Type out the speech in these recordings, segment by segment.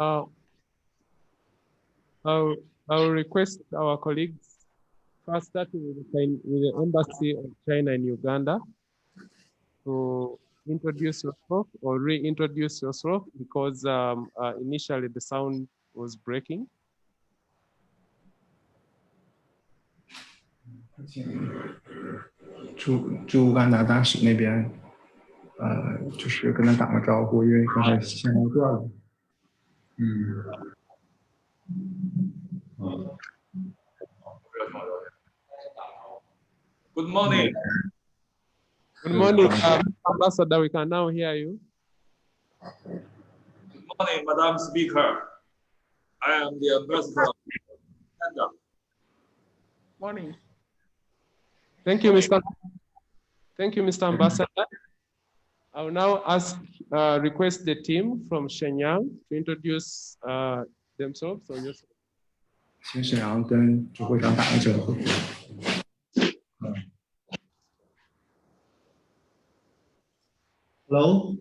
Uh, I'll request our colleagues, first starting with the Embassy of China in Uganda, to introduce yourself or reintroduce yourself, because initially the sound was breaking. 驻乌干达大使那边，就是跟他打个招呼，因为刚才线路断了。Good morning. Good morning, Ambassador. We can now hear you. Good morning, Madam Speaker. I am the ambassador of Uganda. Morning. Thank you, Mr. Ambassador. I will now request the team from Shenyang to introduce themselves. So just 请沈阳跟主会长打个招呼。Hello.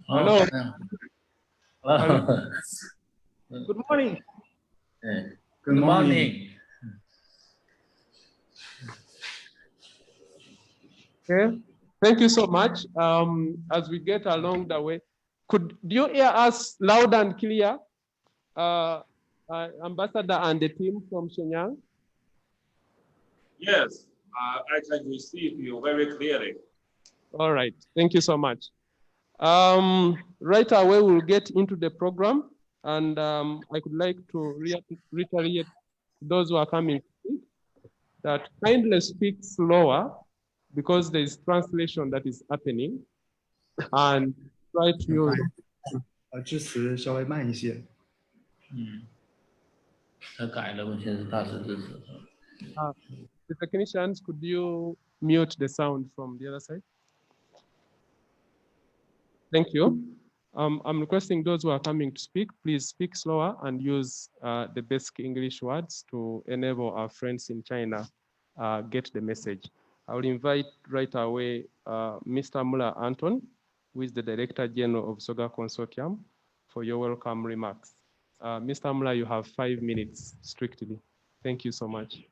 Hello. Hello. Good morning. Good morning. Okay. Thank you so much. As we get along the way, do you hear us loud and clear, Ambassador and the team from Shenyang? Yes, I can receive you very clearly. All right. Thank you so much. Right away, we'll get into the program, and I would like to reiterate those who are coming to speak that kindly speak slower, because there is translation that is happening, and try to use 致辞稍微慢一些。他改了，目前是大致支持。The technicians, could you mute the sound from the other side? Thank you. I'm requesting those who are coming to speak, please speak slower and use the basic English words to enable our friends in China get the message. I will invite right away Mr. Muller Anton, who is the Director General of Busoga Consortium, for your welcome remarks. Mr. Muller, you have 5 minutes strictly. Thank you so much.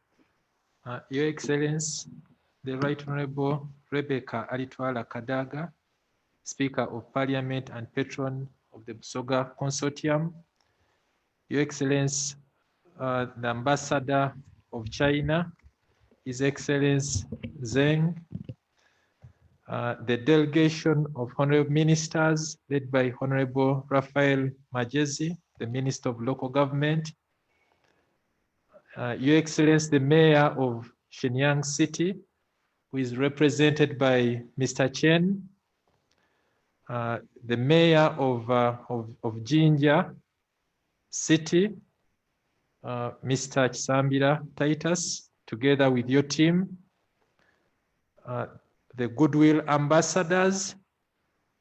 Your Excellency, the Right Honorable Rebecca Alitwala Kadaga, Speaker of Parliament and Patron of the Busoga Consortium, Your Excellency, the Ambassador of China, His Excellency Zheng, the delegation of Honorable Ministers led by Honorable Raphael Majezi, the Minister of Local Government, Your Excellency, the Mayor of Shenyang City, who is represented by Mr. Chen, the Mayor of Jinja City, Mr. Chisambira Titus, together with your team, the Goodwill Ambassadors,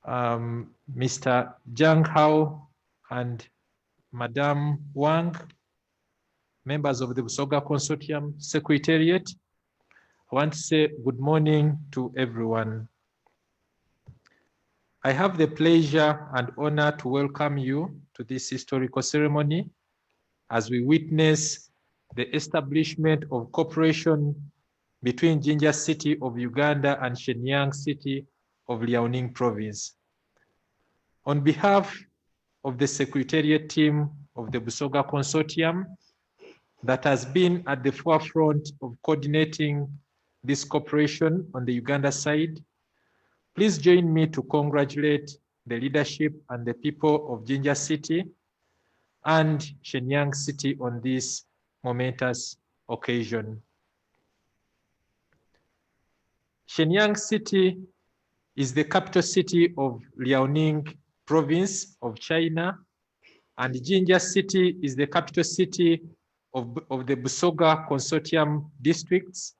Mr. Zhang Hao and Madame Wang, members of the Busoga Consortium Secretariat. I want to say good morning to everyone. I have the pleasure and honor to welcome you to this historical ceremony as we witness the establishment of cooperation between Jinja City of Uganda and Shenyang City of Liaoning Province. On behalf of the Secretariat team of the Busoga Consortium that has been at the forefront of coordinating this cooperation on the Uganda side, please join me to congratulate the leadership and the people of Jinja City and Shenyang City on this momentous occasion. Shenyang City is the capital city of Liaoning Province of China, and Jinja City is the capital city of the Busoga Consortium districts.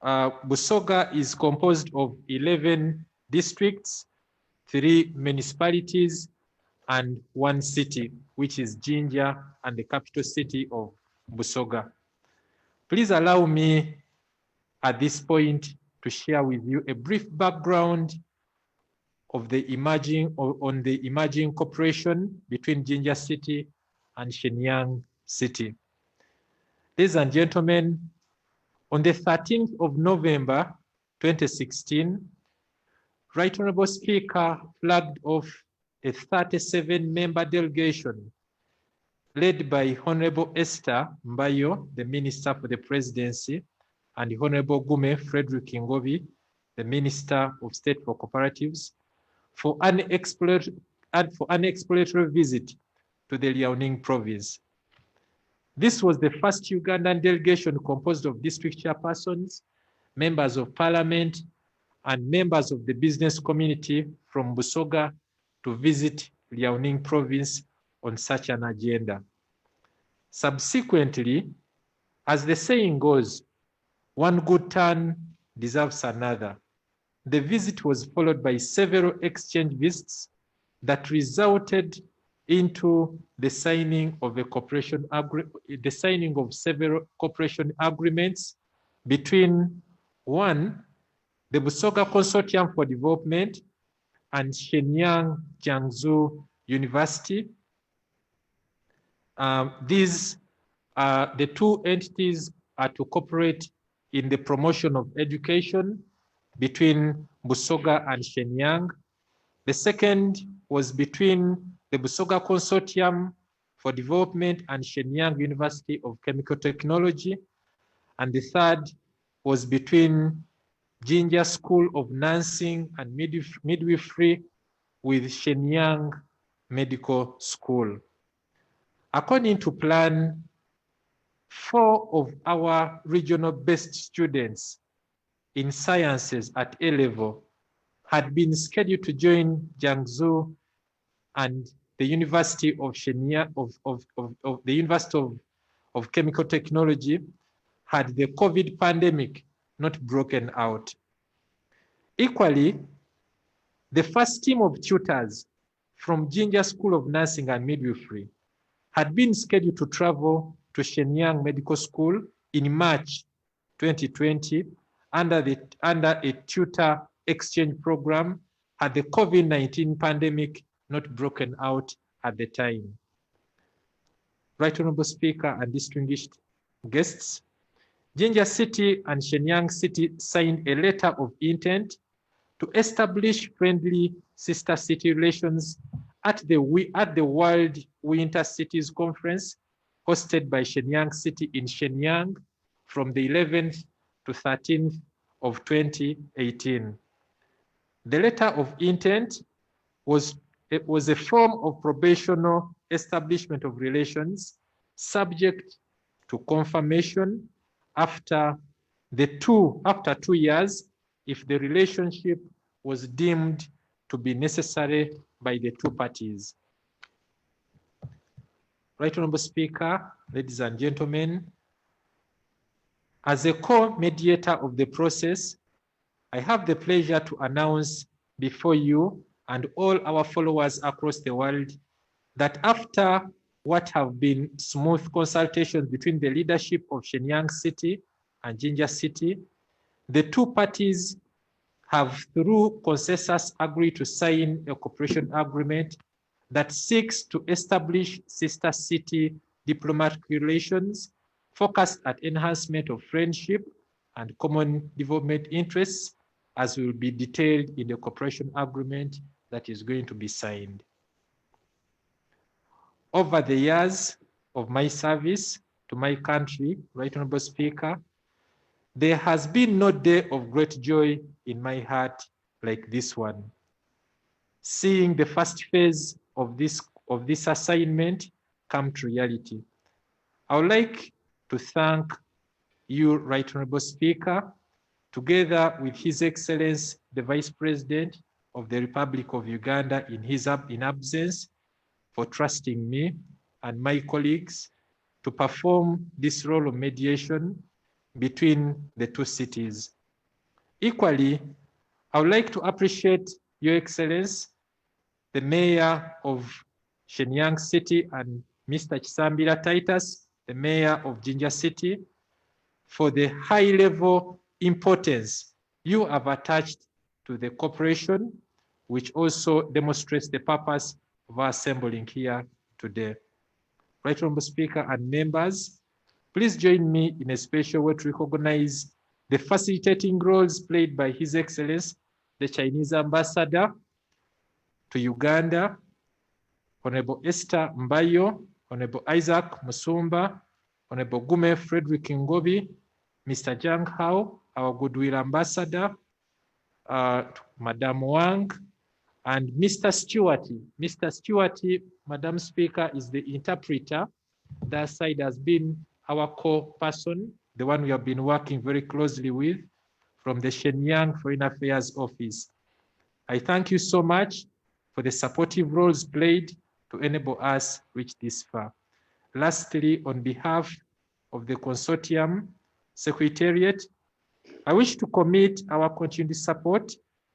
Busoga is composed of 11 districts, 3 municipalities, and 1 city, which is Jinja, and the capital city of Busoga. Please allow me at this point to share with you a brief background of the emerging cooperation between Jinja City and Shenyang City. Ladies and gentlemen, on the 13th of November 2016, Right Honorable Speaker flagged off a 37-member delegation led by Honorable Esther Mbayo, the Minister for the Presidency, and Honorable Gume Frederick Ngobi, the Minister of State for Cooperatives, for an exploratory visit to the Liaoning province. This was the first Ugandan delegation composed of district chairpersons, members of parliament, and members of the business community from Busoga to visit Liaoning province on such an agenda. Subsequently, as the saying goes, one good turn deserves another. The visit was followed by several exchange visits that resulted into the signing of several cooperation agreements between one, the Busoga Consortium for Development, and Shenyang Jiangsu University. The two entities are to cooperate in the promotion of education between Busoga and Shenyang. The second was between the Busoga Consortium for Development and Shenyang University of Chemical Technology. And the third was between Jinja School of Nursing and Midwifery with Shenyang Medical School. According to plan, 4 of our regional-based students in sciences at A level had been scheduled to join Jiangsu and the University of Shenyang the University of Chemical Technology had the COVID pandemic not broken out. Equally, the first team of tutors from Jinja School of Nursing and Midwifery had been scheduled to travel to Shenyang Medical School in March 2020 under a tutor exchange program had the COVID-19 pandemic not broken out at the time. Right Honorable Speaker and distinguished guests, Jinja City and Shenyang City signed a letter of intent to establish friendly sister city relations at the World Winter Cities Conference hosted by Shenyang City in Shenyang from the 11th to 13th of 2018. The letter of intent was a form of probational establishment of relations subject to confirmation after 2 years if the relationship was deemed to be necessary by the two parties. Right Honorable Speaker, ladies and gentlemen, as a co-mediator of the process, I have the pleasure to announce before you and all our followers across the world that after what have been smooth consultations between the leadership of Shenyang City and Jinja City, the two parties have through consensus agreed to sign a cooperation agreement that seeks to establish sister city diplomatic relations focused at enhancement of friendship and common development interests, as will be detailed in the cooperation agreement that is going to be signed. Over the years of my service to my country, Right Honorable Speaker, there has been no day of great joy in my heart like this one. Seeing the first phase of this assignment come to reality. I would like to thank you, Right Honorable Speaker, together with His Excellency, the Vice President of the Republic of Uganda in absence, for trusting me and my colleagues to perform this role of mediation between the two cities. Equally, I would like to appreciate Your Excellency, the Mayor of Shenyang City, and Mr. Chisambira Titus, the Mayor of Jinja City, for the high-level importance you have attached to the cooperation which also demonstrates the purpose of our assembling here today. Right Honorable Speaker and members, please join me in a special way to recognize the facilitating roles played by His Excellency, the Chinese Ambassador to Uganda, Honorable Esther Mbayo, Honorable Isaac Musumba, Honorable Gume Frederick Ngobi, Mr. Jiang Hao, our Goodwill Ambassador, Madam Wang, and Mr. Stewart. Mr. Stewart, Madam Speaker, is the interpreter. That side has been our core person, the one we have been working very closely with from the Shenyang Foreign Affairs Office. I thank you so much for the supportive roles played to enable us reach this far. Lastly, on behalf of the Consortium Secretariat, I wish to commit our continued support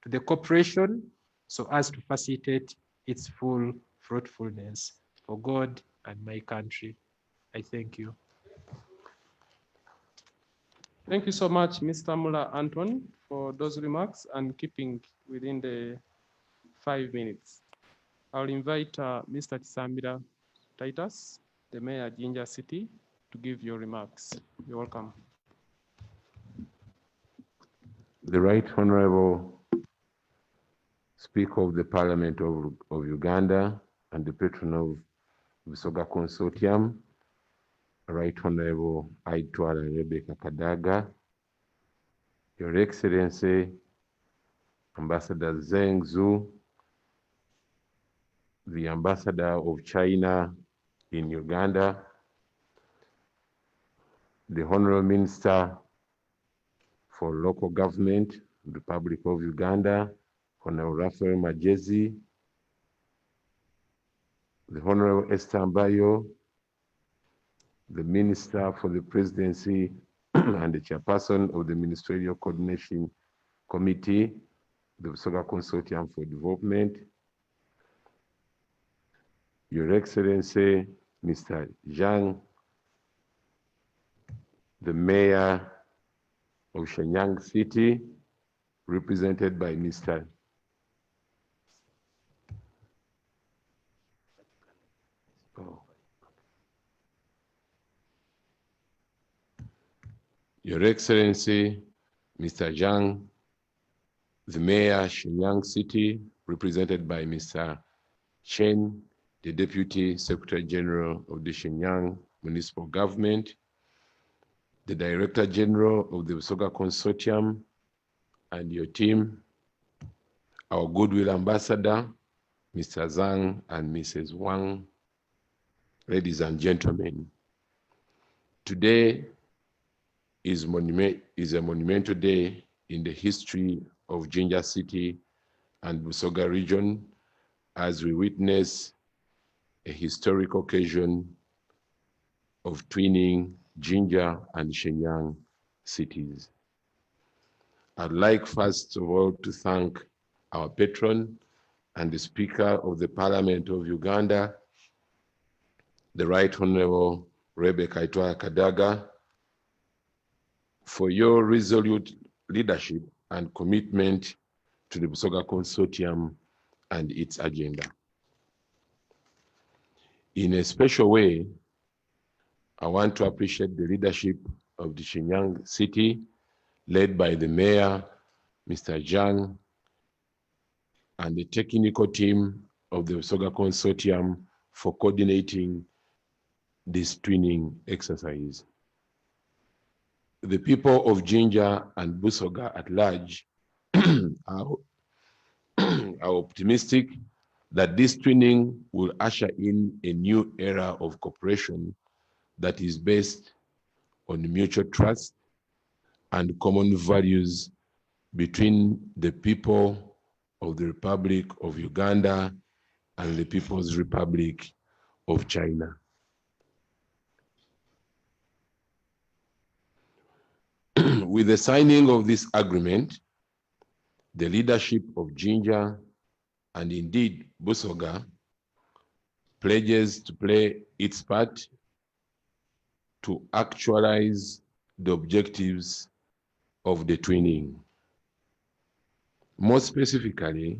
to the cooperation so as to facilitate its full fruitfulness for God and my country. I thank you. Thank you so much, Mr. Muller Anton, for those remarks and keeping within the 5 minutes. I'll invite Mr. Tisambira Titus, the Mayor of Jinja City, to give your remarks. You're welcome. The Right Honorable Speaker of the Parliament of Uganda and the patron of Busoga Consortium, Right Honorable Aitwala Rebecca Kadaga, Your Excellency, Ambassador Zheng Zhu, the Ambassador of China in Uganda, the Honorable Minister for Local Government, Republic of Uganda, Honorable Raphael Majezi, the Honorable Esther Mbayo, the Minister for the Presidency and the Chairperson of the Ministerial Coordination Committee, the Busoga Consortium for Development, Your Excellency, Mr. Zhang, the Mayor of Shenyang City, represented by Mr. Your Excellency, Mr. Zhang, the Mayor of Shenyang City, represented by Mr. Chen, the Deputy Secretary General of the Shenyang Municipal Government, the Director General of the Busoga Consortium and your team, our Goodwill Ambassador, Mr. Zhang and Mrs. Wang, ladies and gentlemen. Today is a monumental day in the history of Jinja City and Busoga region as we witness a historic occasion of twinning Jinja and Shenyang cities. I'd like first of all to thank our patron and the Speaker of the Parliament of Uganda, the Right Honorable Rebecca Kadaga, for your resolute leadership and commitment to the Busoga Consortium and its agenda. In a special way, I want to appreciate the leadership of the Shenyang City, led by the Mayor, Mr. Zhang, and the technical team of the Busoga Consortium for coordinating this twinning exercise. The people of Jinja and Busoga at large are optimistic that this twinning will usher in a new era of cooperation that is based on mutual trust and common values between the people of the Republic of Uganda and the People's Republic of China. With the signing of this agreement, the leadership of Jinja and indeed Busoga pledges to play its part to actualize the objectives of the twinning. More specifically,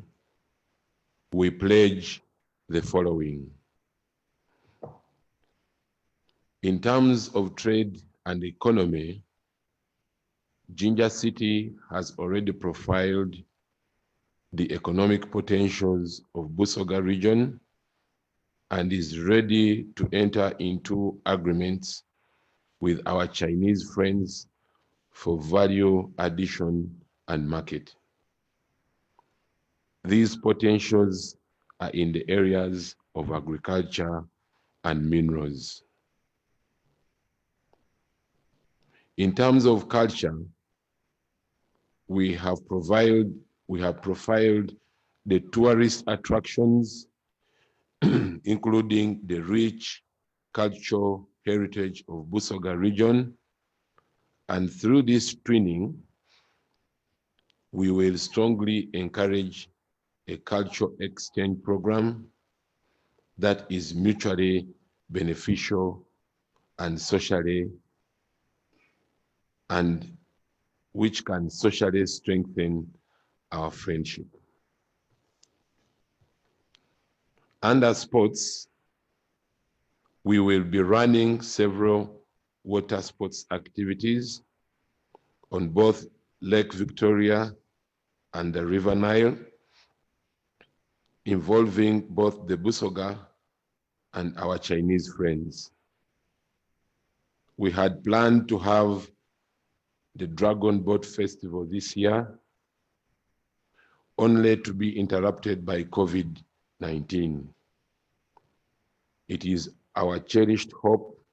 we pledge the following. In terms of trade and economy, Jinja City has already profiled the economic potentials of Busoga region and is ready to enter into agreements with our Chinese friends for value addition and market. These potentials are in the areas of agriculture and minerals. In terms of culture, we have profiled the tourist attractions, including the rich cultural heritage of Busoga region. And through this training, we will strongly encourage a cultural exchange program that is mutually beneficial and socially, and which can socially strengthen our friendship. Under sports, we will be running several water sports activities on both Lake Victoria and the River Nile, involving both the Busoga and our Chinese friends. We had planned to have the Dragon Boat Festival this year, only to be interrupted by COVID-19. It is our cherished hope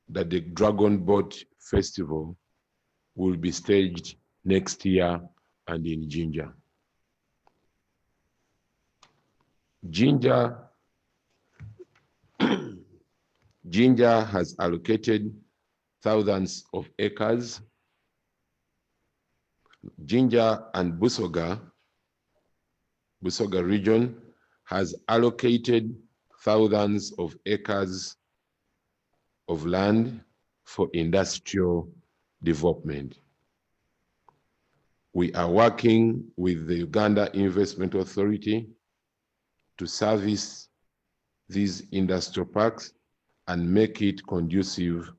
that the Dragon Boat Festival will be staged next year and in Jinja. Jinja has allocated thousands of acres. Jinja and Busoga region has allocated thousands of acres of land for industrial development. We are working with the Uganda Investment Authority to service these industrial parks and make it conducive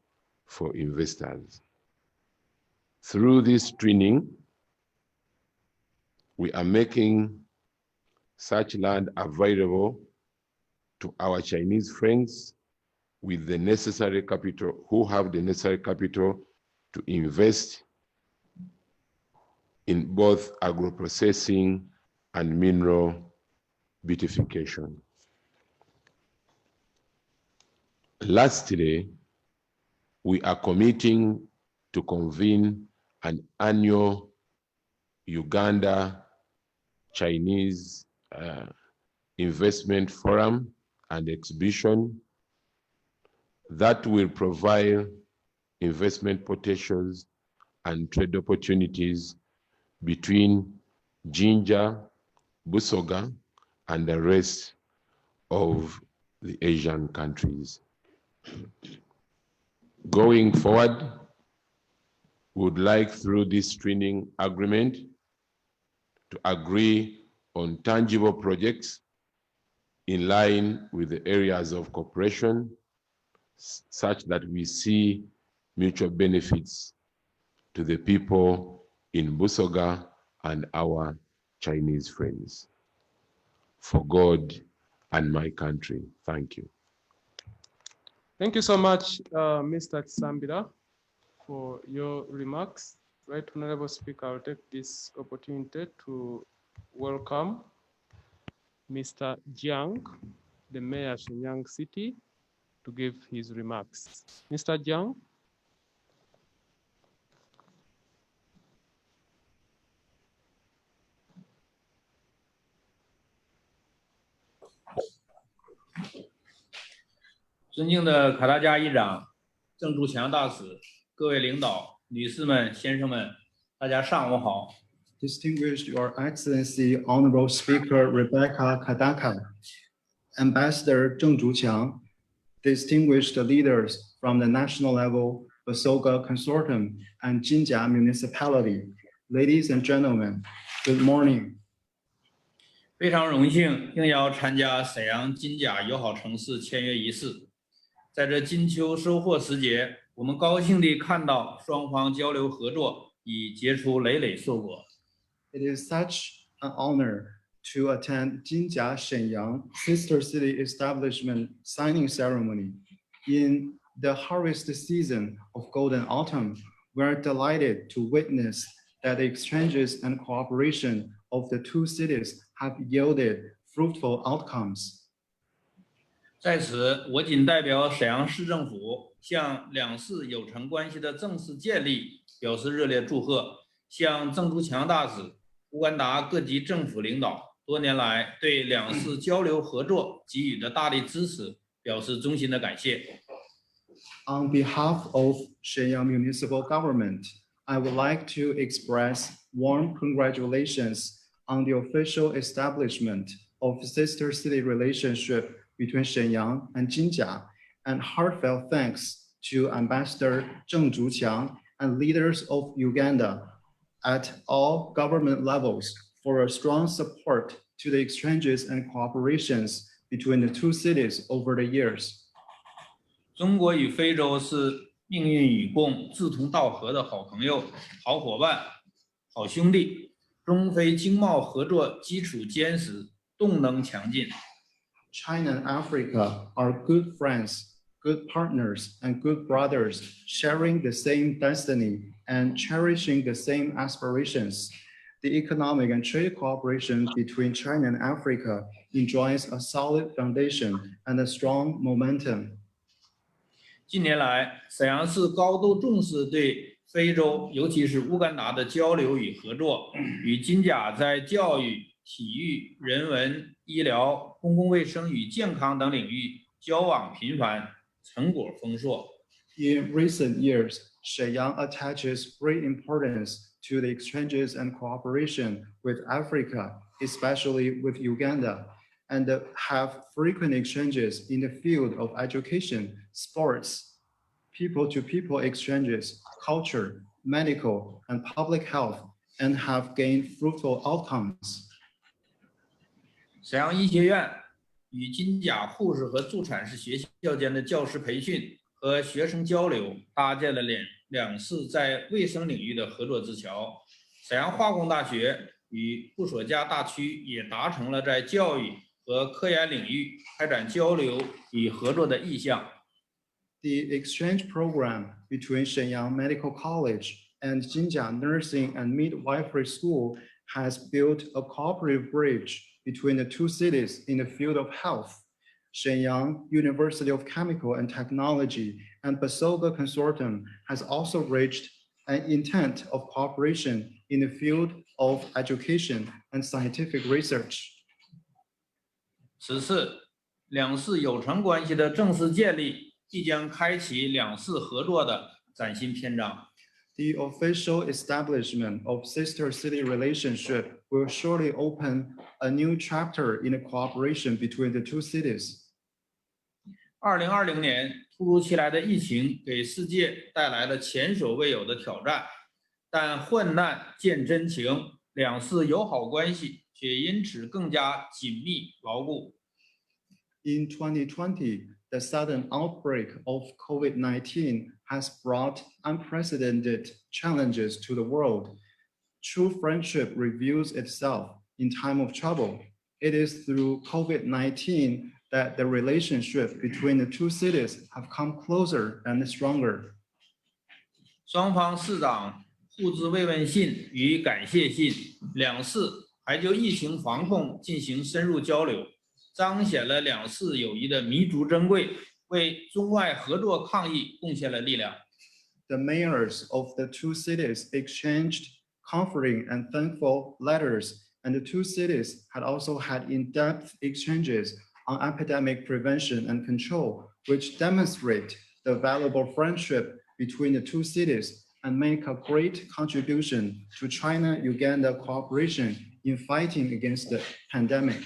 for investors. Through this training, we are making such land available to our Chinese friends with the necessary capital, who have the necessary capital to invest in both agro-processing and mineral beautification. Lastly, we are committing to convene an annual Uganda Chinese investment forum and exhibition that will provide investment potentials and trade opportunities between Jinja, Busoga, and the rest of the Asian countries. Going forward, we would like, through this training agreement, to agree on tangible projects in line with the areas of cooperation, such that we see mutual benefits to the people in Busoga and our Chinese friends. For God and my country, thank you. Thank you so much, Mr. Tsambira, for your remarks. Right, Honorable Speaker, I'll take this opportunity to welcome Mr. Jiang, the Mayor of Shenyang City, to give his remarks. Mr. Jiang.尊敬的卡达加议长、郑柱强大使、各位领导、女士们、先生们，大家上午好。Distinguished Your Excellency, Honorable Speaker Rebecca Kadaka, Ambassador Zheng Zhuqiang, distinguished leaders from the national level, Busoga Consortium, and Jinja Municipality, ladies and gentlemen, good morning. 非常荣幸应邀参加沈阳金甲友好城市签约仪式。在这金秋收获时节，我们高兴地看到双方交流合作已结出累累硕果。It is such an honor to attend Jinja Shenyang Sister City Establishment signing ceremony. In the harvest season of Golden Autumn, we are delighted to witness that the exchanges and cooperation of the two cities have yielded fruitful outcomes. 在此，我谨代表沈阳市政府向两市友城关系的正式建立表示热烈祝贺，向郑竹强大使、乌干达各级政府领导多年来对两市交流合作给予的大力支持表示衷心的感谢。On behalf of Shenyang Municipal Government, I would like to express warm congratulations on the official establishment of sister city relationship between Shenyang and Jinja, and heartfelt thanks to Ambassador Zheng Zhuqiang and leaders of Uganda at all government levels for a strong support to the exchanges and cooperations between the two cities over the years. 中国与非洲是命运与共、志同道合的好朋友、好伙伴、好兄弟。中非经贸合作基础坚实，动能强劲。China and Africa are good friends, good partners, and good brothers, sharing the same destiny and cherishing the same aspirations. The economic and trade cooperation between China and Africa enjoys a solid foundation and a strong momentum. 近年来，沈阳市高度重视对非洲，尤其是乌干达的交流与合作，与金甲在教育、体育、人文、医疗、公共卫生与健康等领域交往频繁，成果丰硕。In recent years, Shenyang attaches great importance to the exchanges and cooperation with Africa, especially with Uganda, and have frequent exchanges in the field of education, sports, people-to-people exchanges, culture, medical, and public health, and have gained fruitful outcomes. 沈阳医学院与金甲护士和助产士学校间的教师培训和学生交流，搭建了两市在卫生领域的合作之桥。沈阳化工大学与布索加大区也达成了在教育和科研领域开展交流与合作的意向。The exchange program between Shenyang Medical College and Jinja Nursing and Midwifery School has built a cooperative bridge between the two cities in the field of health. Shenyang University of Chemical and Technology and Busoga Consortium has also reached an intent of cooperation in the field of education and scientific research. 此次两市友城关系的正式建立，必将开启两市合作的崭新篇章。The official establishment of sister city relationship will surely open a new chapter in the cooperation between the two cities. 2020年突如其来的疫情给世界带来了前所未有的挑战，但患难见真情，两市友好关系却因此更加紧密牢固。In 2020, the sudden outbreak of COVID-19 has brought unprecedented challenges to the world. True friendship reveals itself in time of trouble. It is through COVID-19 that the relationship between the two cities have come closer and stronger. 双方市长互致慰问信与感谢信，两市还就疫情防控进行深入交流，彰显了两市友谊的弥足珍贵，为中外合作抗疫贡献了力量。The mayors of the two cities exchanged comforting and thankful letters, and the two cities had also had in-depth exchanges on epidemic prevention and control, which demonstrate the valuable friendship between the two cities and make a great contribution to China-Uganda cooperation in fighting against the pandemic.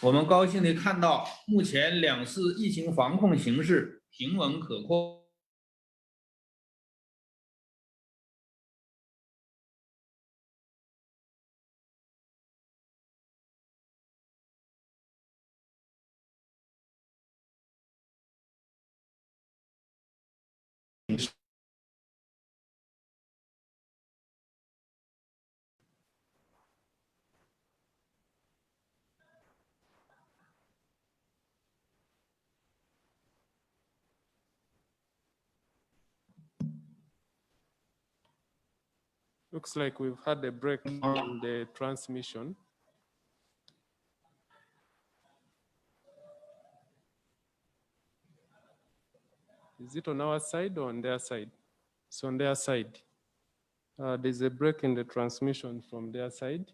我们高兴地看到，目前两市疫情防控形势平稳可控。Looks like we've had a break in the transmission. Is it on our side or on their side? It's on their side. There's a break in the transmission from their side.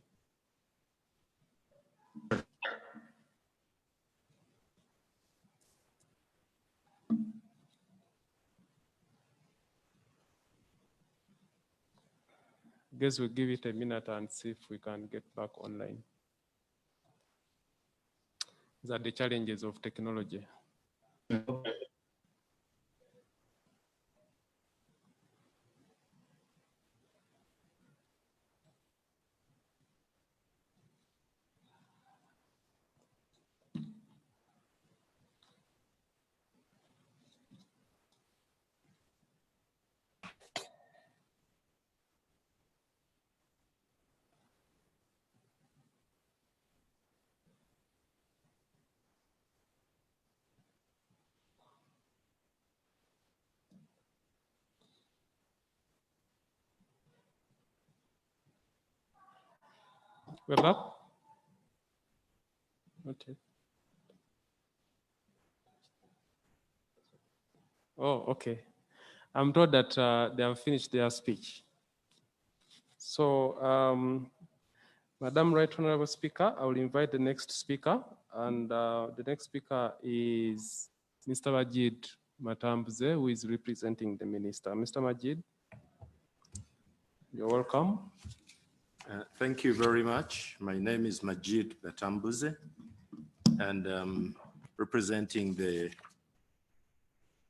Guess we'll give it a minute and see if we can get back online. These are the challenges of technology. We're back? Okay. Oh, okay. I'm told that they have finished their speech. So, Madam Right Honorable Speaker, I will invite the next speaker. And the next speaker is Mr. Majid Matambuze, who is representing the minister. Mr. Majid, you're welcome. Thank you very much. My name is Majid Batambuze, and representing the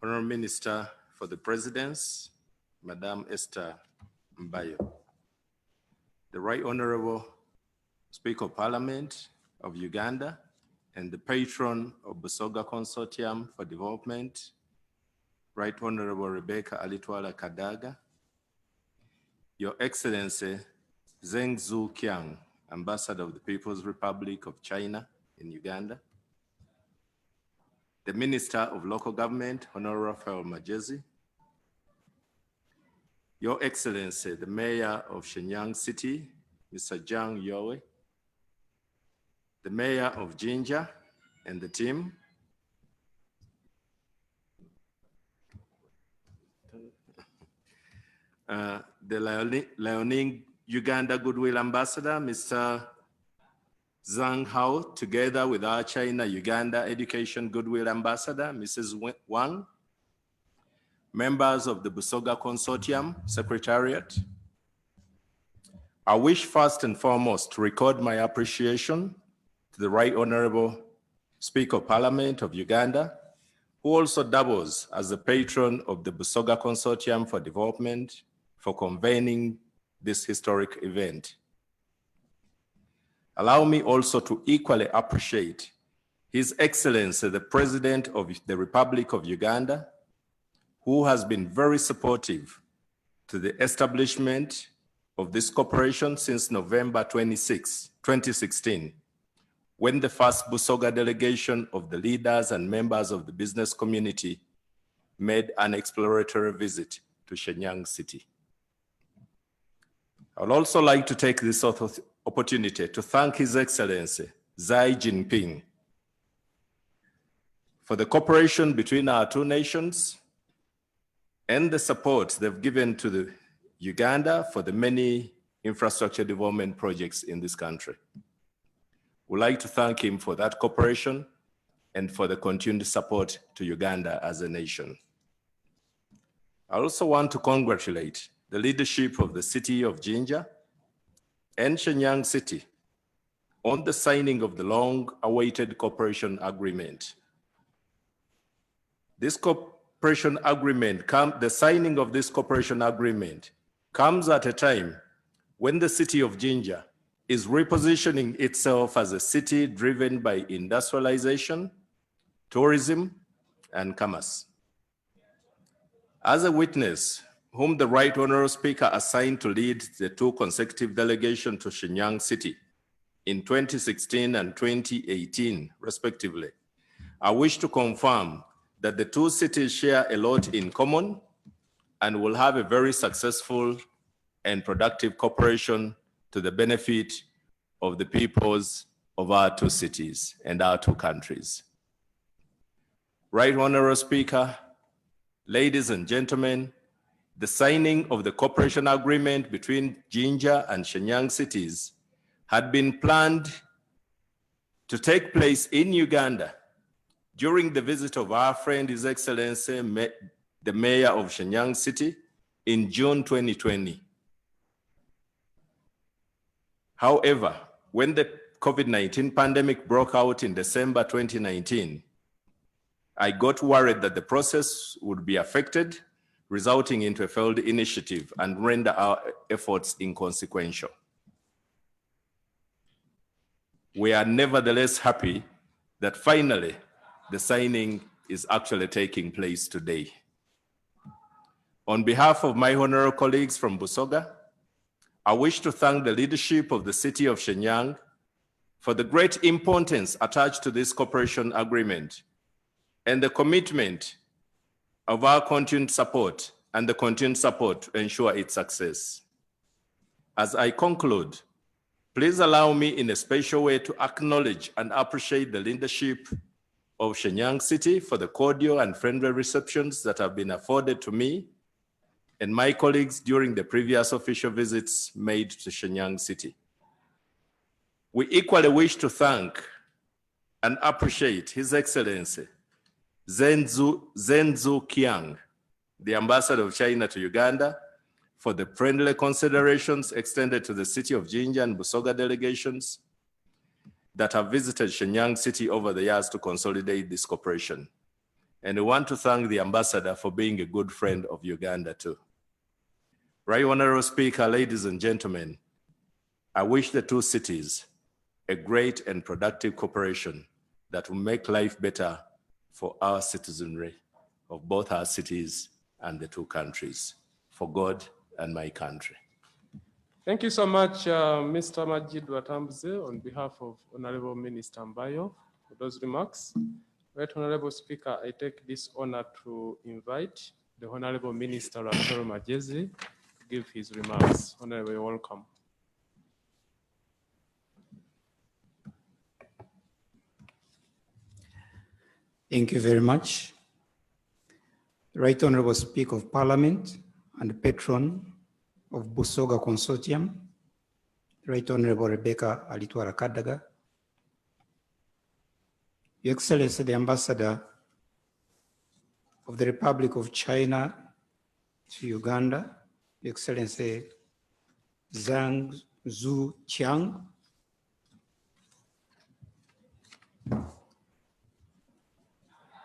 Honorable Minister for the Presidency, Madam Esther Mbayo. The Right Honorable Speaker of Parliament of Uganda and the patron of Busoga Consortium for Development, Right Honorable Rebecca Alitwala Kadaga, Your Excellency Zheng Zuqiang, Ambassador of the People's Republic of China in Uganda, the Minister of Local Government, Honorable Raphael Majezi, Your Excellency, the Mayor of Shenyang City, Mr. Zhang Yowe, the Mayor of Jinja and the team, the Liaoning Uganda Goodwill Ambassador, Mr. Zhang Hao, together with our China-Uganda Education Goodwill Ambassador, Mrs. Wang, members of the Busoga Consortium Secretariat. I wish first and foremost to record my appreciation to the Right Honorable Speaker of Parliament of Uganda, who also doubles as the patron of the Busoga Consortium for Development, for convening this historic event. Allow me also to equally appreciate His Excellency, the President of the Republic of Uganda, who has been very supportive to the establishment of this corporation since November 26, 2016, when the first Busoga delegation of the leaders and members of the business community made an exploratory visit to Shenyang City. I would also like to take this opportunity to thank His Excellency Xi Jinping for the cooperation between our two nations and the support they've given to the Uganda for the many infrastructure development projects in this country. We'd like to thank him for that cooperation and for the continued support to Uganda as a nation. I also want to congratulate the leadership of the city of Jinja and Shenyang City on the signing of the long-awaited cooperation agreement. This cooperation agreement, the signing of this cooperation agreement comes at a time when the city of Jinja is repositioning itself as a city driven by industrialization, tourism, and commerce. As a witness, whom the Right Honorable Speaker assigned to lead the two consecutive delegations to Shenyang City in 2016 and 2018, respectively, I wish to confirm that the two cities share a lot in common and will have a very successful and productive cooperation to the benefit of the peoples of our two cities and our two countries. Right Honorable Speaker, ladies and gentlemen, the signing of the cooperation agreement between Jinja and Shenyang cities had been planned to take place in Uganda during the visit of our friend, His Excellency, the Mayor of Shenyang City in June 2020. However, when the COVID-19 pandemic broke out in December 2019, I got worried that the process would be affected, resulting into a failed initiative and render our efforts inconsequential. We are nevertheless happy that finally the signing is actually taking place today. On behalf of my honorable colleagues from Busoga, I wish to thank the leadership of the city of Shenyang for the great importance attached to this cooperation agreement and the commitment of our continued support and the continued support to ensure its success. As I conclude, please allow me in a special way to acknowledge and appreciate the leadership of Shenyang City for the cordial and friendly receptions that have been afforded to me and my colleagues during the previous official visits made to Shenyang City. We equally wish to thank and appreciate His Excellency Zhenzu Qiang, the Ambassador of China to Uganda, for the friendly considerations extended to the city of Jinja and Busoga delegations that have visited Shenyang City over the years to consolidate this cooperation. And we want to thank the Ambassador for being a good friend of Uganda too. Right Honorable Speaker, ladies and gentlemen, I wish the two cities a great and productive cooperation that will make life better for our citizenry of both our cities and the two countries, for God and my country. Thank you so much, Mr. Majid Watambuze, on behalf of Honorable Minister Mbayo, for those remarks. Right Honorable Speaker, I take this honor to invite the Honorable Minister Rachel Majezi to give his remarks. Honorable, you're welcome. Thank you very much. Right Honorable Speaker of Parliament and Patron of Busoga Consortium, Right Honorable Rebecca Alitwara Kadaga, Your Excellency the Ambassador of the Republic of China to Uganda, Your Excellency Zhang Zhu Qiang,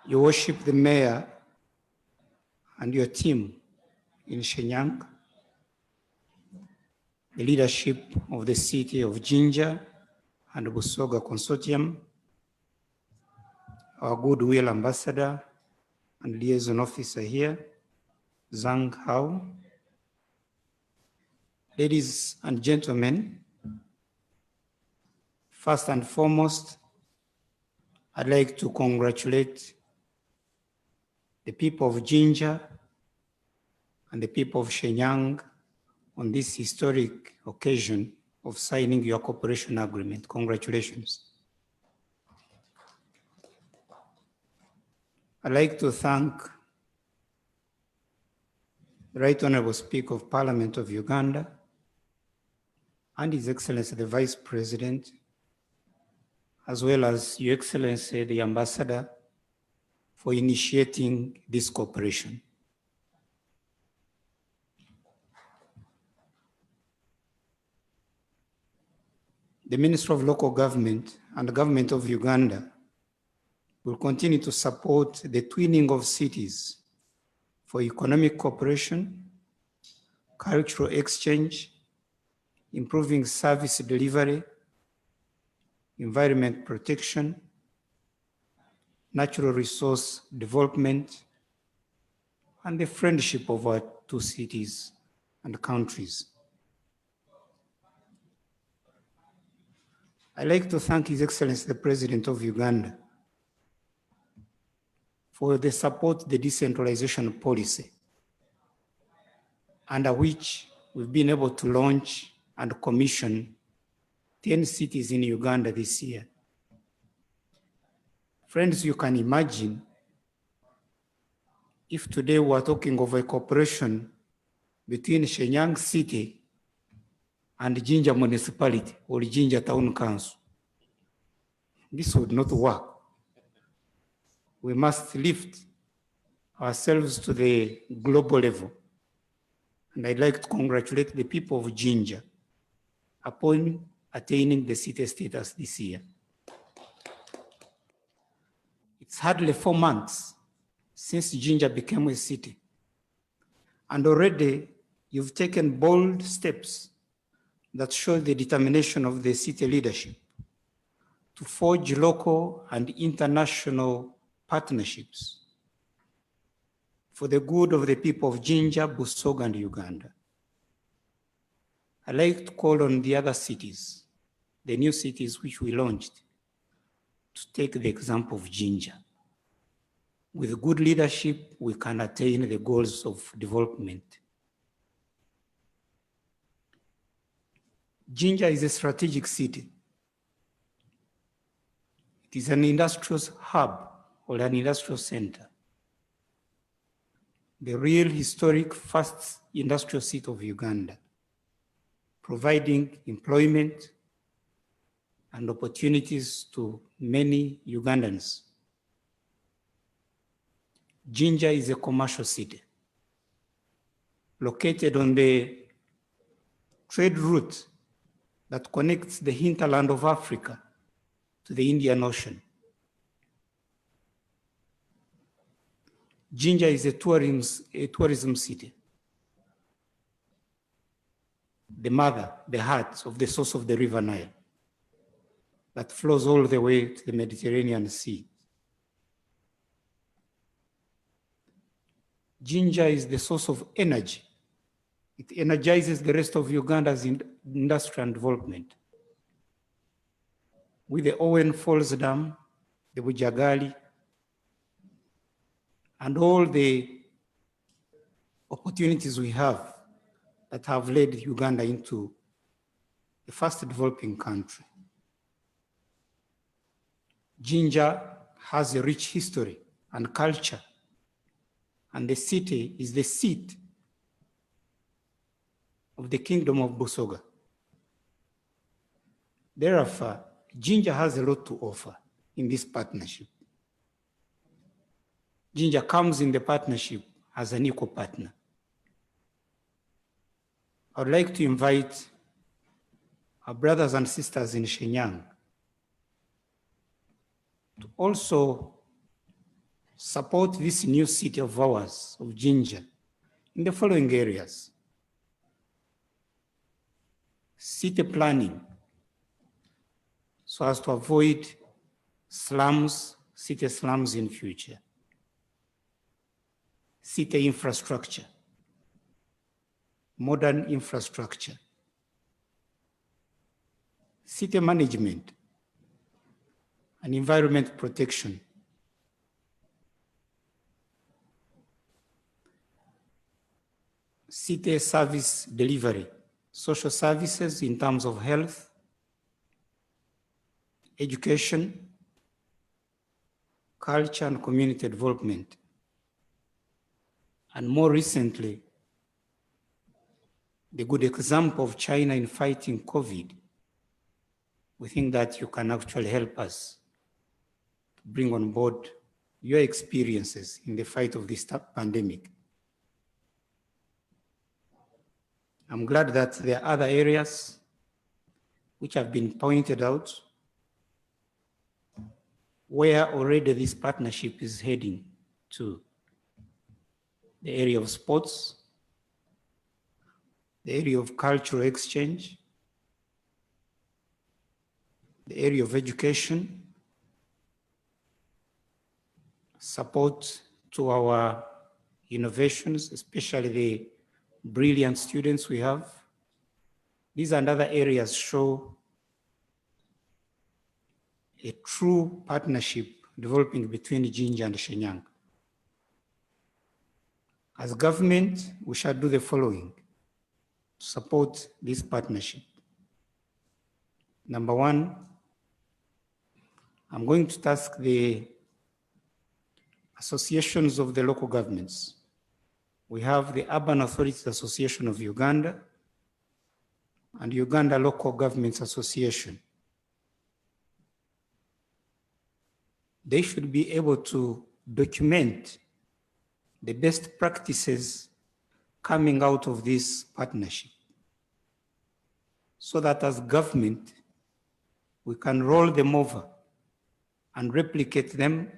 Your Worship the Mayor and your team in Shenyang, the leadership of the city of Jinja and Busoga Consortium, our goodwill ambassador and liaison officer here, Zhang Hao. Ladies and gentlemen, first and foremost, I'd like to congratulate the people of Jinja and the people of Shenyang on this historic occasion of signing your cooperation agreement. Congratulations. I'd like to thank the Right Honorable Speaker of Parliament of Uganda and His Excellency the Vice President, as well as Your Excellency the Ambassador, for initiating this cooperation. The Ministry of Local Government and the Government of Uganda will continue to support the twinning of cities for economic cooperation, cultural exchange, improving service delivery, environment protection, natural resource development, and the friendship of our two cities and countries. I'd like to thank His Excellency the President of Uganda for the support the decentralization policy, under which we've been able to launch and commission 10 cities in Uganda this year. Friends, you can imagine if today we're talking of a cooperation between Shenyang City and Jinja Municipality or Jinja Town Council, this would not work. We must lift ourselves to the global level. And I'd like to congratulate the people of Jinja upon attaining the city status this year. It's hardly 4 months since Jinja became a city. And already you've taken bold steps that show the determination of the city leadership to forge local and international partnerships for the good of the people of Jinja, Busoga, and Uganda. I'd like to call on the other cities, the new cities which we launched, to take the example of Jinja. With good leadership, we can attain the goals of development. Jinja is a strategic city. It is an industrial hub or an industrial center. The real historic first industrial city of Uganda, providing employment and opportunities to many Ugandans. Jinja is a commercial city located on the trade route that connects the hinterland of Africa to the Indian Ocean. Jinja is a tourism city, the mother, the heart of the source of the River Nile that flows all the way to the Mediterranean Sea. Jinja is the source of energy. It energizes the rest of Uganda's industrial development. With the Owen Falls Dam, the Bujagali, and all the opportunities we have that have led Uganda into the fast developing country. Jinja has a rich history and culture, and the city is the seat of the kingdom of Busoga. Therefore, Jinja has a lot to offer in this partnership. Jinja comes in the partnership as an equal partner. I would like to invite our brothers and sisters in Shenyang to also support this new city of ours, of Jinja, in the following areas. City planning, so as to avoid slums, city slums in future. City infrastructure, modern infrastructure. City management and environment protection. City service delivery, social services in terms of health, education, culture and community development. And more recently, the good example of China in fighting COVID. We think that you can actually help us to bring on board your experiences in the fight of this pandemic. I'm glad that there are other areas which have been pointed out where already this partnership is heading to. The area of sports, the area of cultural exchange, the area of education, support to our innovations, especially the brilliant students we have. These and other areas show a true partnership developing between Jinja and Shenyang. As government, we shall do the following: to support this partnership. Number one, I'm going to task the associations of the local governments. We have the Urban Authorities Association of Uganda and Uganda Local Governments Association. They should be able to document the best practices coming out of this partnership, so that as government, we can roll them over and replicate them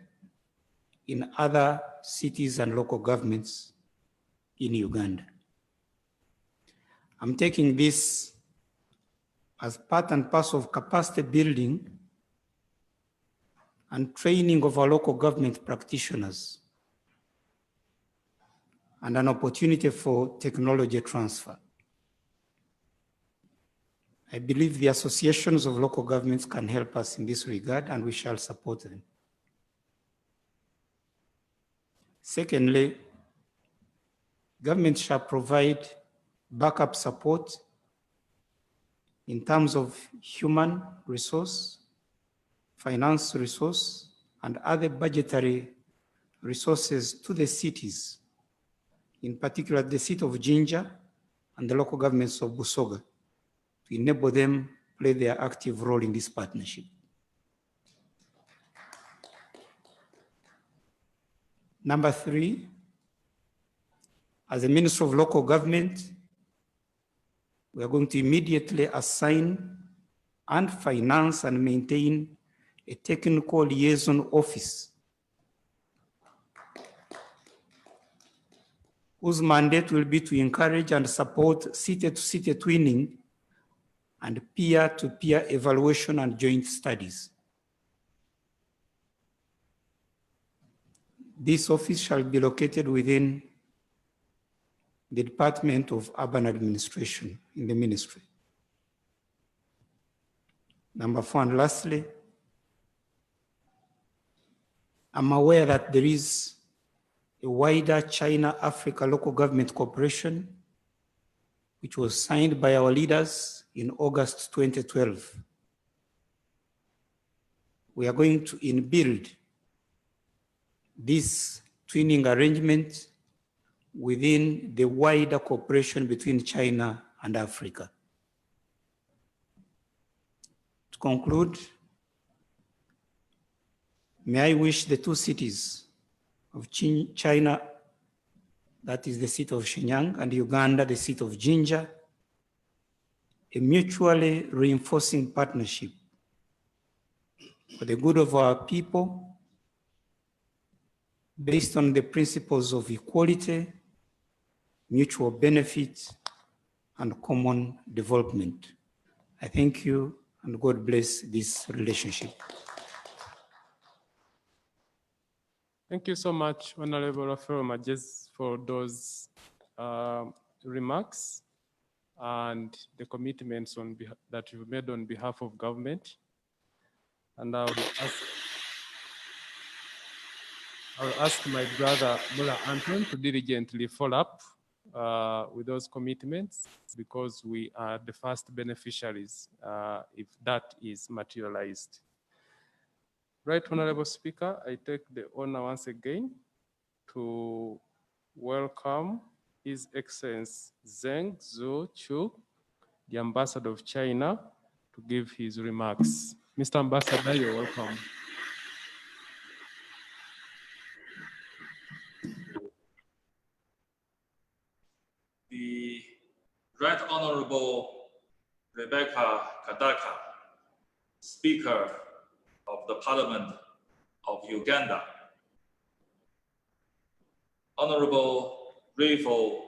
in other cities and local governments in Uganda. I'm taking this as part and parcel of capacity building and training of our local government practitioners, and an opportunity for technology transfer. I believe the associations of local governments can help us in this regard, and we shall support them. Secondly, government shall provide backup support in terms of human resource, finance resource, and other budgetary resources to the cities, in particular the city of Jinja and the local governments of Busoga, to enable them play their active role in this partnership. Number three, as a Minister of Local Government, we are going to immediately assign and finance and maintain a technical liaison office whose mandate will be to encourage and support city-to-city twinning and peer-to-peer evaluation and joint studies. This office shall be located within the Department of Urban Administration in the ministry. Number four, and lastly, I'm aware that there is a wider China-Africa local government cooperation which was signed by our leaders in August 2012. We are going to inbuild this twinning arrangement within the wider cooperation between China and Africa. To conclude, may I wish the two cities of China, that is the seat of Shenyang, and Uganda, the seat of Jinja, a mutually reinforcing partnership for the good of our people, based on the principles of equality, mutual benefit, and common development. I thank you, and God bless this relationship. Thank you so much, Honorable Rafael Majes, for those remarks and the commitments that you've made on behalf of government. And I'll ask my brother, Mula Anton, to diligently follow up with those commitments, because we are the first beneficiaries if that is materialized. Right, Honorable Speaker, I take the honor once again to welcome His Excellency Zheng Zuochu, the Ambassador of China, to give his remarks. Mr. Ambassador, you're welcome. The Right Honorable Rebecca Kadaka, Speaker of the Parliament of Uganda, Honorable Rifo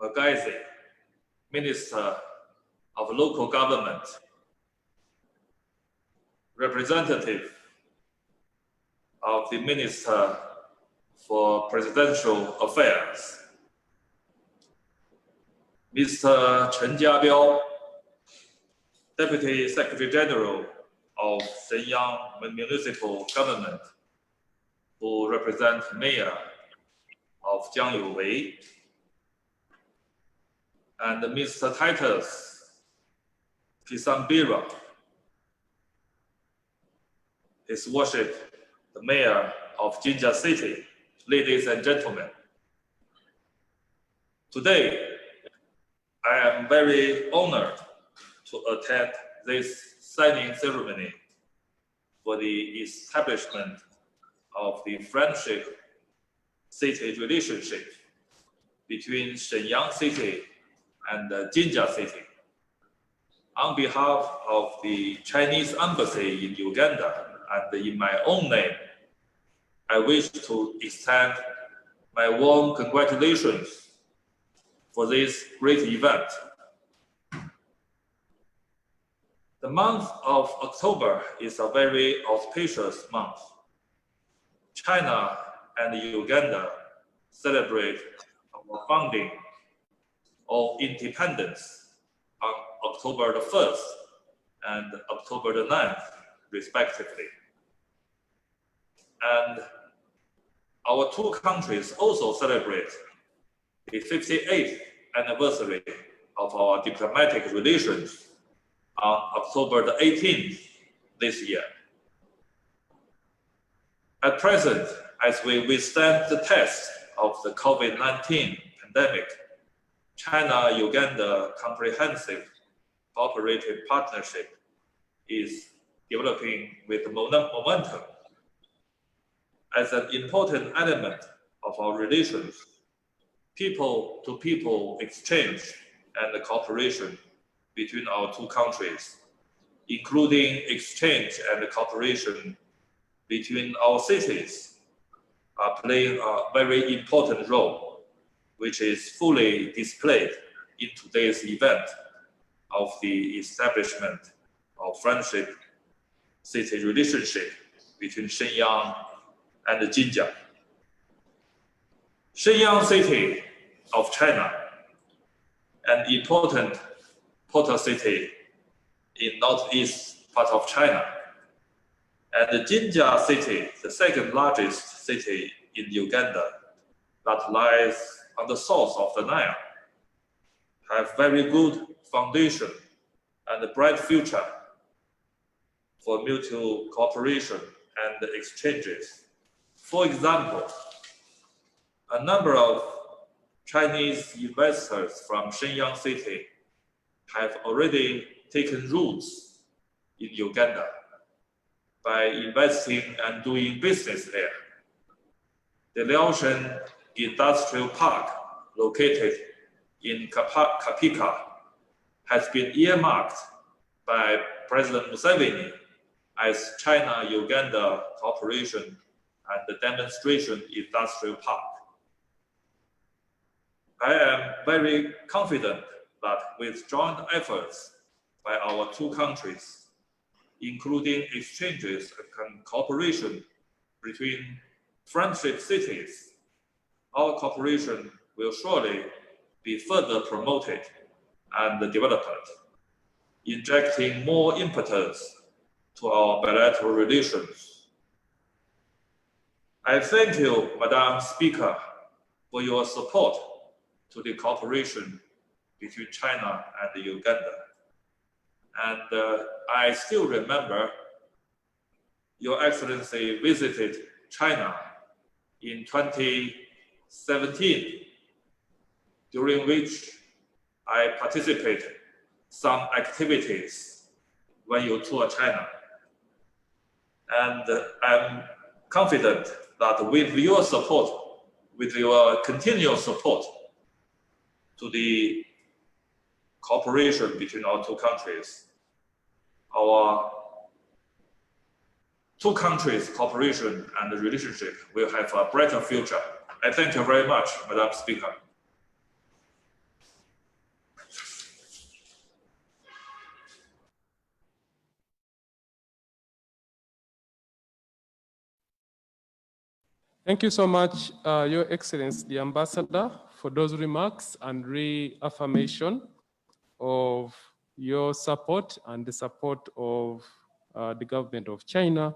Magaise, Minister of Local Government, representative of the Minister for Presidential Affairs, Mr. Chen Jiabiao, Deputy Secretary General of Shenyang Municipal Government, who represents Mayor of Jiangyuwei, and Mr. Titus Pisambira, His Worship, the Mayor of Jinja City, ladies and gentlemen. Today, I am very honored to attend this signing ceremony for the establishment of the friendship city relationship between Shenyang City and Jinja City. On behalf of the Chinese Embassy in Uganda and in my own name, I wish to extend my warm congratulations for this great event. The month of October is a very auspicious month. China and Uganda celebrate our founding of independence on October the 1st and October the 9th, respectively. And our two countries also celebrate the 58th anniversary of our diplomatic relations on October the 18th this year. At present, as we withstand the test of the COVID-19 pandemic, China-Uganda Comprehensive Cooperative Partnership is developing with momentum. As an important element of our relations, people-to-people exchange and cooperation between our two countries, including exchange and cooperation between our cities, are playing a very important role, which is fully displayed in today's event of the establishment of friendship city relationship between Shenyang and Jinja. Shenyang City of China, an important port city in northeast part of China, and the Jinja City, the second largest city in Uganda that lies on the source of the Nile, have very good foundation and a bright future for mutual cooperation and exchanges. For example, a number of Chinese investors from Shenyang City have already taken roots in Uganda by investing and doing business there. The Liaoning Industrial Park, located in Kapika, has been earmarked by President Museveni as China-Uganda cooperation and the demonstration industrial park. I am very confident that with joint efforts by our two countries, including exchanges and cooperation between friendship cities, our cooperation will surely be further promoted and developed, injecting more impetus to our bilateral relations. I thank you, Madam Speaker, for your support to the cooperation between China and Uganda. And I still remember Your Excellency visited China in 2017, during which I participated some activities when you toured China. And I'm confident that with your support, with your continual support to the cooperation between our two countries, our two countries' cooperation and relationship will have a brighter future. I thank you very much, Madam Speaker. Thank you so much, Your Excellency, the Ambassador, for those remarks and reaffirmation of your support and the support of the government of China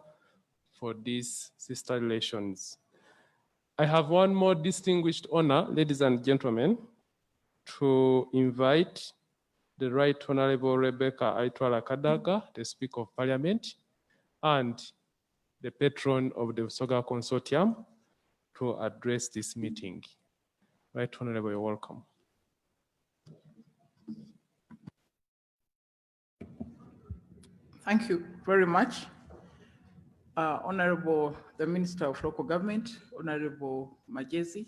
for these sister relations. I have one more distinguished honor, ladies and gentlemen. to invite the Right Honorable Rebecca Aitwala Kadaga, the Speaker of Parliament, and the patron of the Busoga Consortium to address this meeting. Right Honorable, you're welcome. Thank you very much. Honorable the Minister of Local Government, Honorable Majesi,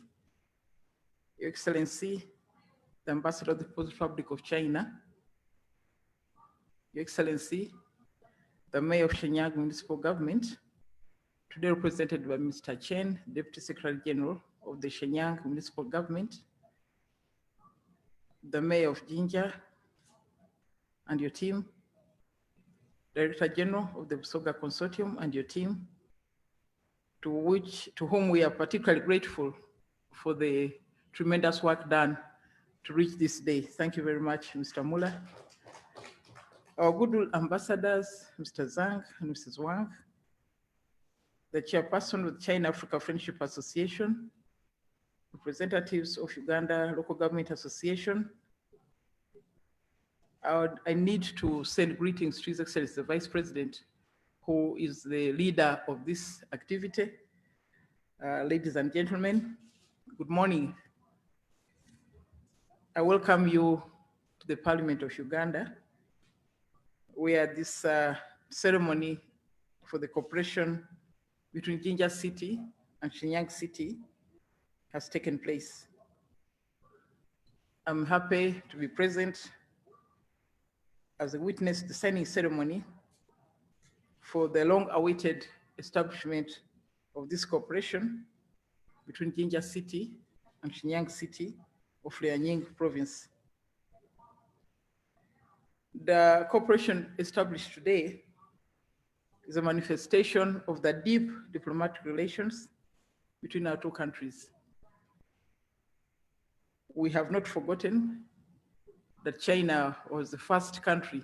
Your Excellency, the Ambassador of the People's Republic of China, Your Excellency, the Mayor of Shenyang Municipal Government, today represented by Mr. Chen, Deputy Secretary General of the Shenyang Municipal Government, the Mayor of Jinja and your team, Director General of the Busoga Consortium and your team, to whom we are particularly grateful for the tremendous work done to reach this day. Thank you very much, Mr. Muller. Our good ambassadors, Mr. Zhang and Mrs. Wang, the chairperson of the China-Africa Friendship Association, representatives of Uganda Local Government Association. I need to send greetings to His Excellency, the Vice President, who is the leader of this activity. Ladies and gentlemen, good morning. I welcome you to the Parliament of Uganda, where this ceremony for the cooperation between Jinja City and Shenyang City has taken place. I'm happy to be present as a witness to the signing ceremony for the long-awaited establishment of this cooperation between Jinja City and Shenyang City of Liaoning province. The cooperation established today is a manifestation of the deep diplomatic relations between our two countries. We have not forgotten that China was the first country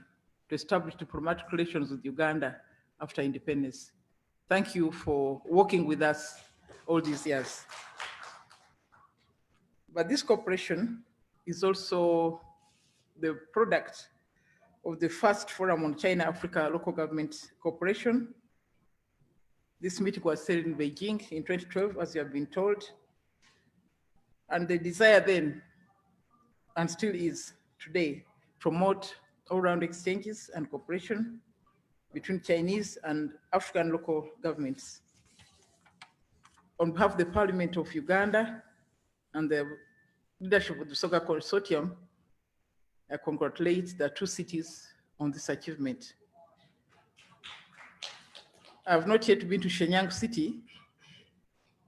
to establish diplomatic relations with Uganda after independence. Thank you for working with us all these years. But this cooperation is also the product of the first forum on China-Africa local government cooperation. This meeting was held in Beijing in 2012, as you have been told. And the desire then, and still is today, promote all-round exchanges and cooperation between Chinese and African local governments. On behalf of the Parliament of Uganda and the leadership of the Busoga Consortium, I congratulate the two cities on this achievement. I have not yet been to Shenyang City,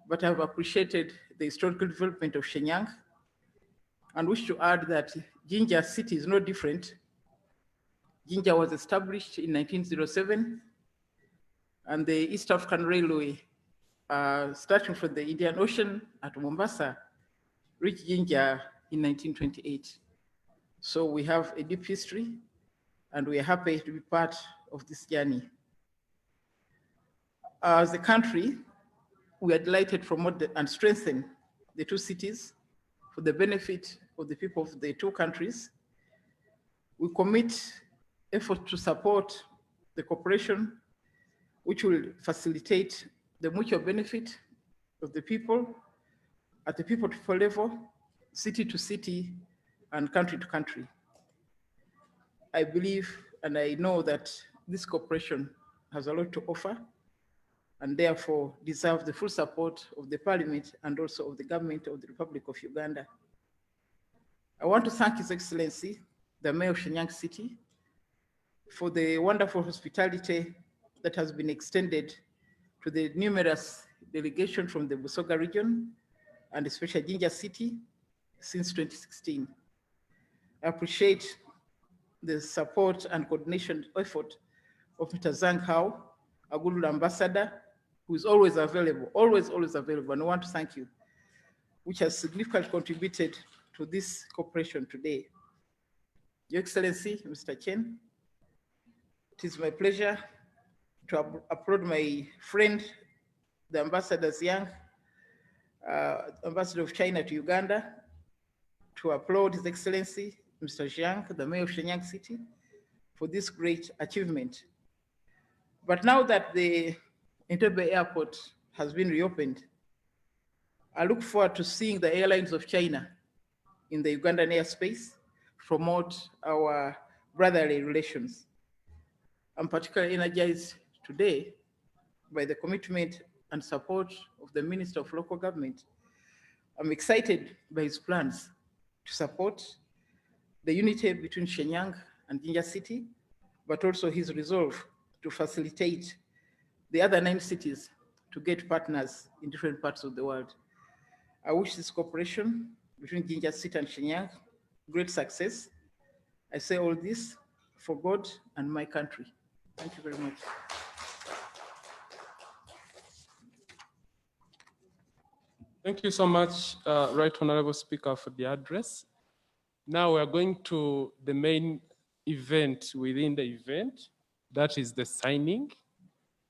but I have appreciated the historical development of Shenyang and wish to add that Jinja City is no different. Jinja was established in 1907, and the East African Railway, starting from the Indian Ocean at Mombasa, reached Jinja in 1928. So we have a deep history, and we are happy to be part of this journey. As a country, we are delighted to promote and strengthen the two cities for the benefit of the people of the two countries. We commit effort to support the cooperation which will facilitate the mutual benefit of the people at the people-to-people level, city to city, and country to country. I believe and I know that this cooperation has a lot to offer and therefore deserve the full support of the Parliament and also of the government of the Republic of Uganda. I want to thank His Excellency, the Mayor of Shenyang City, for the wonderful hospitality that has been extended to the numerous delegations from the Busoga region and especially Jinja City since 2016. I appreciate the support and coordination effort of Mr. Zhang Hao, a good ambassador, who is always available, always available, and I want to thank you, which has significantly contributed to this cooperation today. Your Excellency, Mr. Chen, it is my pleasure to applaud my friend, the Ambassador Yang, Ambassador of China to Uganda, to applaud His Excellency, Mr. Jiang, the Mayor of Shenyang City, for this great achievement. But now that the Entebbe Airport has been reopened, I look forward to seeing the airlines of China in the Ugandan airspace promote our brotherly relations. I'm particularly energized today by the commitment and support of the Minister of Local Government. I'm excited by his plans to support the unity between Shenyang and Jinja City, but also his resolve to facilitate the other 9 cities to get partners in different parts of the world. I wish this cooperation between Jinja City and Shenyang great success. I say all this for God and my country. Thank you very much. Thank you so much, Right Honorable Speaker, for the address. Now we are going to the main event within the event, that is the signing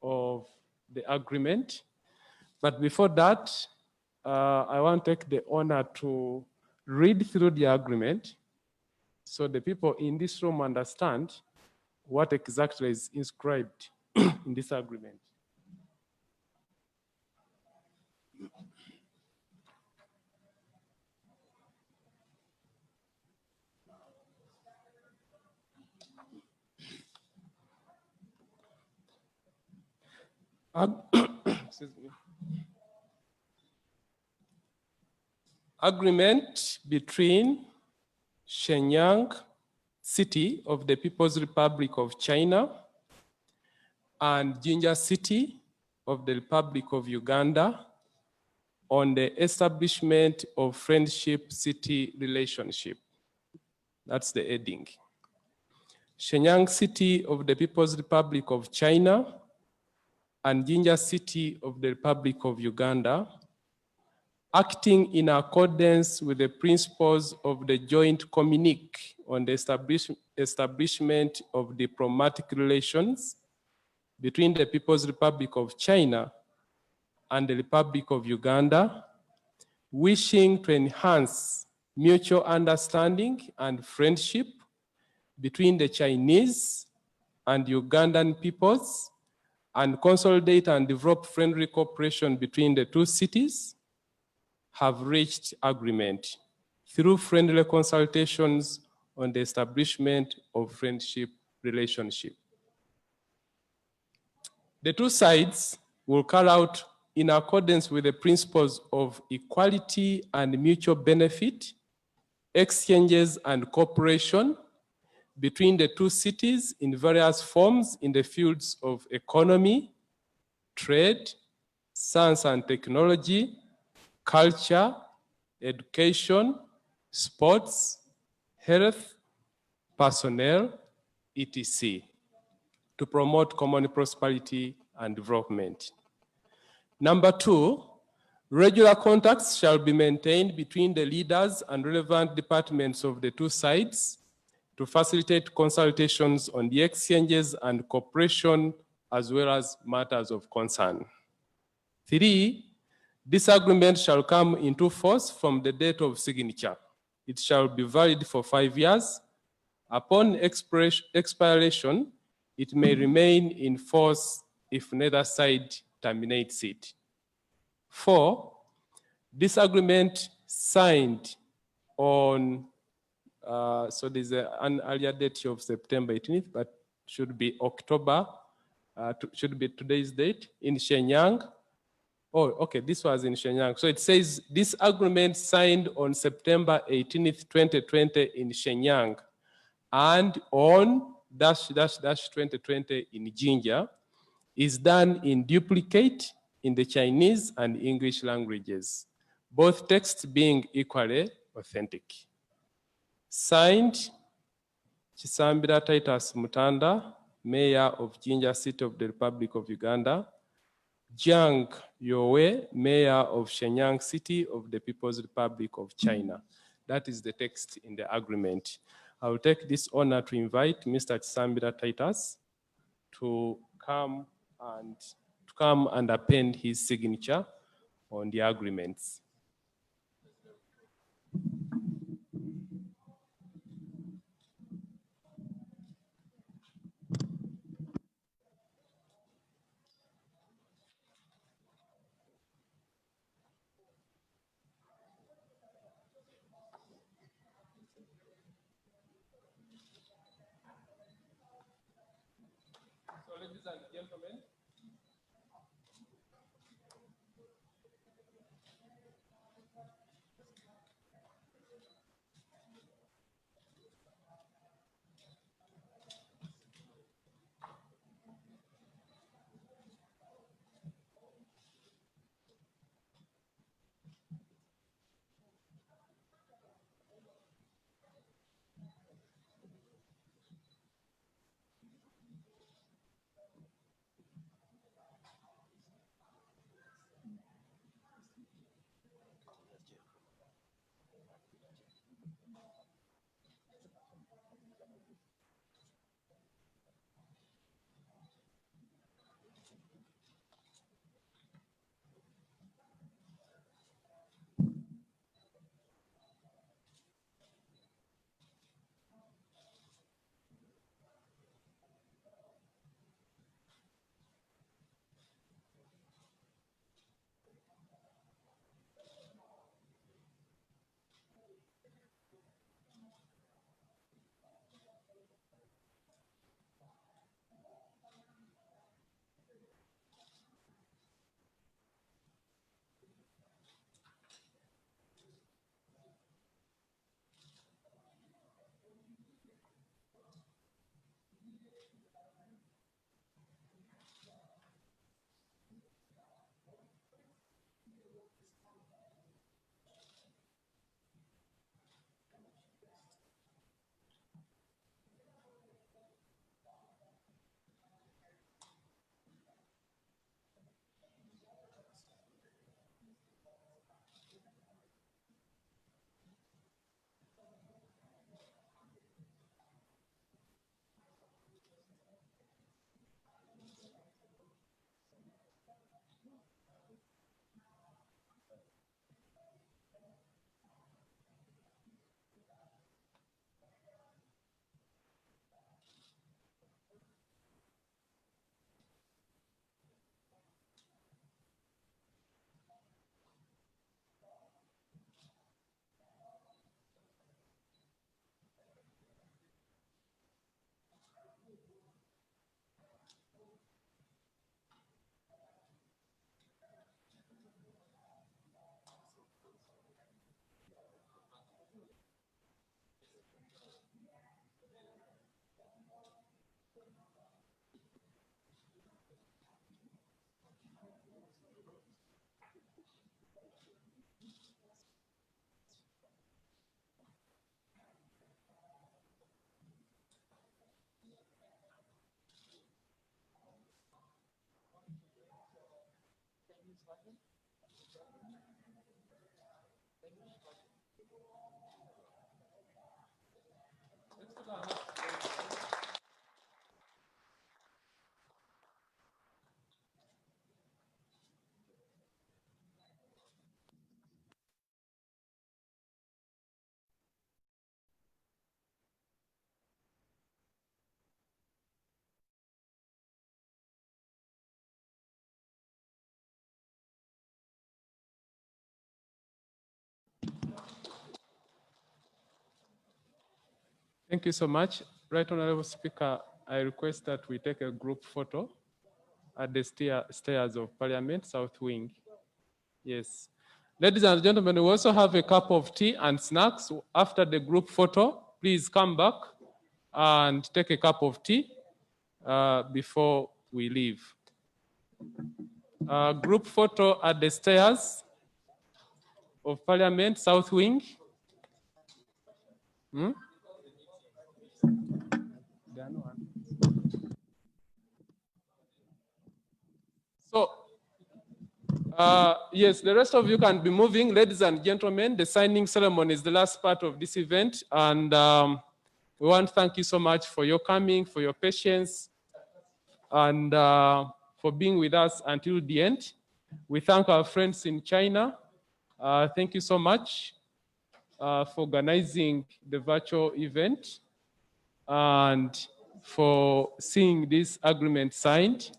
of the agreement. But before that, I want to take the honor to read through the agreement so the people in this room understand what exactly is inscribed in this agreement. Excuse me. Agreement between Shenyang City of the People's Republic of China and Jinja City of the Republic of Uganda on the establishment of friendship city relationship. That's the heading. Shenyang City of the People's Republic of China and Jinja City of the Republic of Uganda, acting in accordance with the principles of the joint communique on the establishment of diplomatic relations between the People's Republic of China and the Republic of Uganda, wishing to enhance mutual understanding and friendship between the Chinese and Ugandan peoples, and consolidate and develop friendly cooperation between the 2 cities, have reached agreement through friendly consultations on the establishment of friendship relationship. The 2 sides will carry out in accordance with the principles of equality and mutual benefit, exchanges and cooperation between the 2 cities in various forms in the fields of economy, trade, science and technology, culture, education, sports, health, personnel, etc., to promote common prosperity and development. Number 2, regular contacts shall be maintained between the leaders and relevant departments of the 2 sides to facilitate consultations on the exchanges and cooperation as well as matters of concern. 3, this agreement shall come into force from the date of signature. It shall be valid for 5 years. Upon expiration, it may remain in force if neither side terminates it. 4, this agreement signed on, so there's an earlier date of September 18th, but should be October, should be today's date, in Shenyang. Oh, okay, this was in Shenyang. So it says this agreement signed on September 18th, 2020 in Shenyang and on --2020 in Jinja is done in duplicate in the Chinese and English languages, both texts being equally authentic. Signed, Chisambira Titus Mutanda, Mayor of Jinja City of the Republic of Uganda, Jiang Yowe, Mayor of Shenyang City of the People's Republic of China. That is the text in the agreement. I will take this honor to invite Mr. Chisambira Titus to come and append his signature on the agreements. ladies and gentlemen, thank you so much. Right Honorable Speaker, I request that we take a group photo at the stairs of Parliament, South Wing. Yes. Ladies and gentlemen, we also have a cup of tea and snacks after the group photo. Please come back and take a cup of tea before we leave. Group photo at the stairs of Parliament, South Wing. Hmm? So, yes, the rest of you can be moving. Ladies and gentlemen, the signing ceremony is the last part of this event. And we want to thank you so much for your coming, for your patience, and for being with us until the end. We thank our friends in China. Thank you so much for organizing the virtual event and for seeing this agreement signed.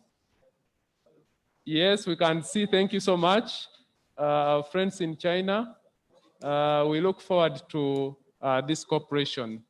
Yes, we can see. Thank you so much, our friends in China. We look forward to this cooperation.